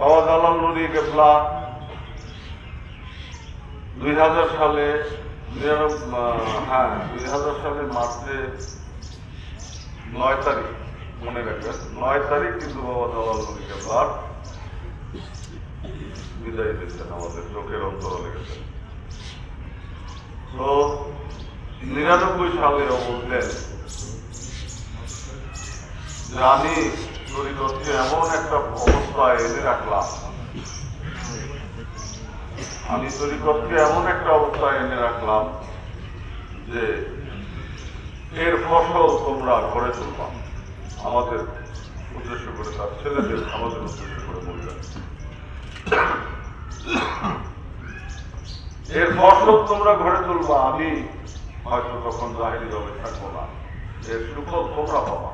বাবা জালাল নুরি কেবলা 2000 সালে 2000 সালের মার্চে 9 তারিখ, মনে রাখবেন 9 তারিখ কিন্তু বাবা জালাল নুরি কেবলার বিদায় দিচ্ছেন, আমাদের চোখের অন্তরালে গেছেন। তো 99 সালেও বলতেন যে আমি তরিকতকে এমন একটা অবস্থায় এনে রাখলাম, আমি তরিকতকে এমন একটা অবস্থায় এনে রাখলাম যে এর ফসল তোমরা ঘরে তুলবা। আমাদের উদ্দেশ্য করে, তার ছেলেদের আমাদের উদ্দেশ্য করে বললেন, এর ফসল তোমরা ঘরে তুলবা, আমি হয়তো তখন জাহিরি ভাবে থাকবো না, এর সুফল তোমরা পাবা।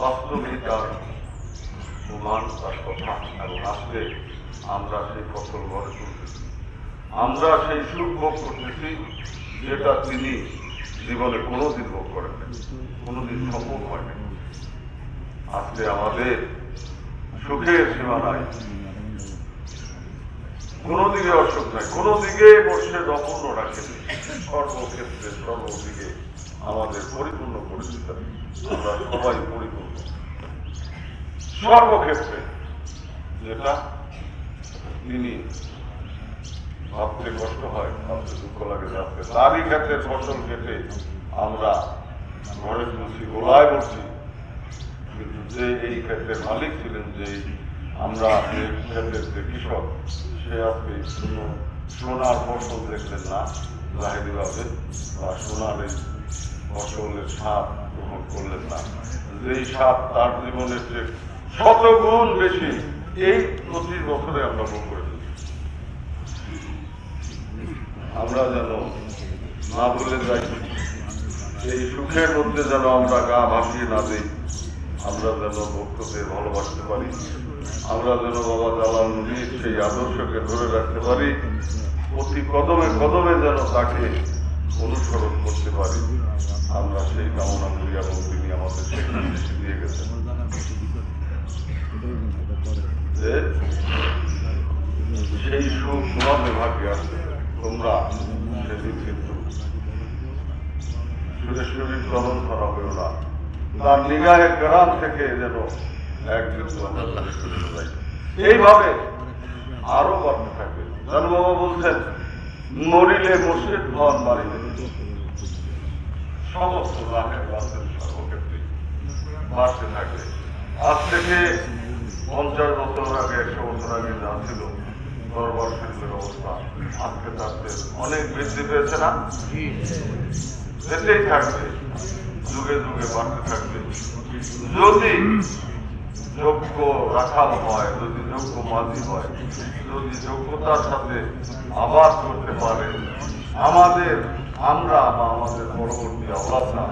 বাস্তবিক তার প্রমাণ, তার কথা, এবং আসলে আমরা সেই ফসল ঘরে তুলতেছি, আমরা সেই সুখ ভোগ করতেছি যেটা তিনি জীবনে কোনোদিন ভোগ করেন, কোনোদিন সম্ভব হয়নি। আজকে আমাদের সুখের সীমা নাই, কোনোদিকে অসুখ নাই, কোনোদিকে বসে অপূর্ণ রাখেনি, সর্বক্ষেত্রে সর্বদিকে আমাদের পরিপূর্ণ করে দিতেন। আমরা সবাই পরিপূর্ণ সর্বক্ষেত্রে, যেটা তিনি ভাবতে কষ্ট হয়, ভাবতে দুঃখ লাগে, যাচ্ছে তারই ক্ষেত্রে ফসল কেটে আমরা ঘরে তুলছি, গোলায় বলছি, কিন্তু যে এই ক্ষেত্রের মালিক ছিলেন, যে আমরা যে ক্ষেত্রের যে কৃষক, সে আজকে কোনো সোনার ফসল দেখলেন না জাহিরি ভাবে, বা সোনার এই ফসলের স্বাদ গ্রহণ করলেন না, যেই স্বাদ তার জীবনের যে 100 গুণ বেশি এই 25 বছরে আমরা ভোগ করেছি। আমরা যেন না ভুলে যাই, এই সুখের মধ্যে যেন আমরা গা ভাসিয়ে না দিই, আমরা যেন ভক্তদের ভালোবাসতে পারি, আমরা যেন বাবা জালাল নুরির সেই আদর্শকে ধরে রাখতে পারি, প্রতি কদমে কদমে যেন তাকে অনুসরণ করতে পারি, আমরা সেই কামনা করি। এবং তিনি আমাদের সেই নির্দেশ দিয়ে গেছেন যে সেই সুখ তোমাদের ভাগ্যে আছে, তোমরা সেদিন কিন্তু সুরেশ্বরীর চরণ ধরা হইল না, তার নিগাহের গ্রাম থেকে যেন একদিন এইভাবে আরো বাড়তে থাকবে। বাবা বলছেন, মরিলে মসজিদ ভবন বাড়িতে, সমস্ত রাহের বাসের সর্বক্ষেত্রে বাড়তে থাকবে। আজ থেকে 50 বছর আগে, 100 বছর আগে যা ছিল দরবার শরীফের অবস্থা, আজকে তাতে অনেক বৃদ্ধি পেয়েছে না, যেতেই থাকবে, যুগে যুগে বাড়তে থাকবে। যদি যোগ্য রাখাল হয়, যদি যোগ্য মাঝি হয়, যদি যোগ্যতার সাথে আবাদ করতে পারে আমরা বা আমাদের পরবর্তী অবস্থা,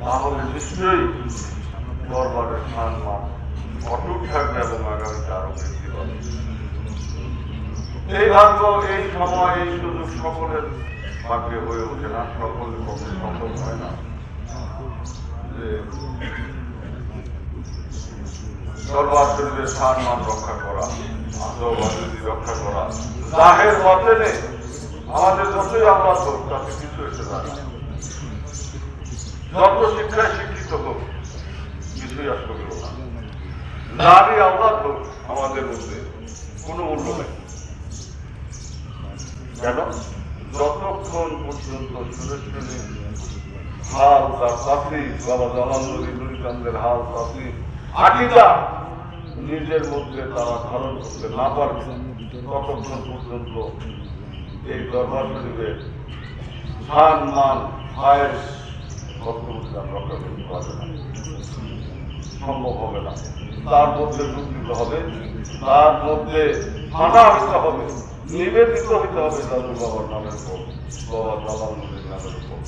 তাহলে নিশ্চয়ই দরবারের সম্মান অটুট থাকবে এবং আগামীতে আরো বৃদ্ধি পাবে। এই ভাগ্য, এই সময়, এই সুযোগ সকলের ভাগ্যে হয়ে ওঠে না, সকলের পক্ষে সম্ভব হয় না যে দরবার শরীফের সম্মান রক্ষা করা, আদব-আদব রক্ষা করা, জাহের বাতেনে আমাদের যতই আমরা হোক তাতে কিছু এসে যায় না, যত শিক্ষায় শিক্ষিত হোক কিছুই আসতে গেল না, যারই আল্লাহ হোক আমাদের মধ্যে কোনো মূল্য নেই। কেন? যতক্ষণ পর্যন্ত সুরেশ্বরী হাল, তার চাকরি, বাবা জালাল নুরি চাঁদের হাল, চাকরি, আকিদা নিজের মধ্যে তারা ধারণ করতে না পারবে, ততক্ষণ পর্যন্ত এই দরবার শরীফের সম্মান, ভাইয়ের বক্তব্য রক্ষা করতে পারবে না, সম্ভব হবে না। তার মধ্যে যুক্তিত হবে, তার মধ্যে মানা হইতে হবে, নিবেদিত হইতে হবে দাদু বাবার নামের উপর, বাবা জালাল নুরির নামের উপর।